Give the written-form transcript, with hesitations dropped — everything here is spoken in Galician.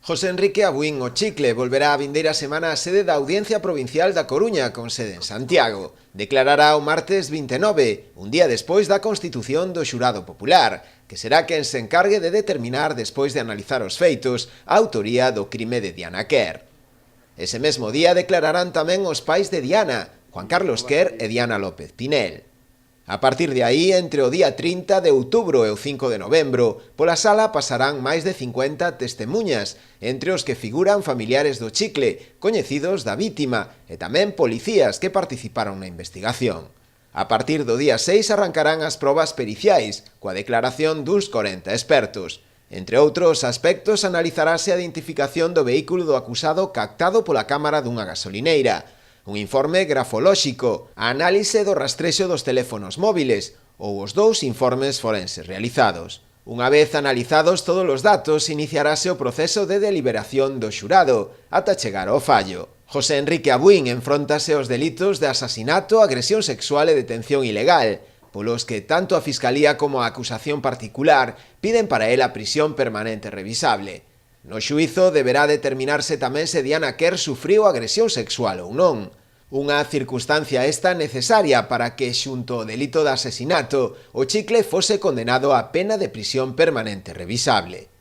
José Enrique Abuín o Chicle volverá a vindeira semana á sede da Audiencia Provincial da Coruña, con sede en Santiago. Declarará o martes 29, un día despois da constitución do xurado popular, que será quen se encargue de determinar, despois de analizar os feitos, a autoría do crime de Diana Quer. Ese mesmo día declararán tamén os pais de Diana, Juan Carlos Quer e Diana López Pinel. A partir de aí, entre o día 30 de outubro e o 5 de novembro, pola sala pasarán máis de 50 testemunhas, entre os que figuran familiares do Chicle, coñecidos da vítima, e tamén policías que participaron na investigación. A partir do día 6 arrancarán as probas periciais, coa declaración duns 40 expertos. Entre outros aspectos, analizarase a identificación do vehículo do acusado captado pola cámara dunha gasolineira, un informe grafolóxico, a análise do rastrexo dos teléfonos móviles ou os dous informes forenses realizados. Unha vez analizados todos os datos, iniciarase o proceso de deliberación do xurado, ata chegar ao fallo. José Enrique Abuín enfróntase aos delitos de asasinato, agresión sexual e detención ilegal, polos que tanto a Fiscalía como a acusación particular piden para él a prisión permanente revisable. No xuízo deberá determinarse tamén se Diana Quer sufriu agresión sexual ou non. Unha circunstancia esta necesaria para que, xunto ao delito de asesinato, o Chicle fose condenado a pena de prisión permanente revisable.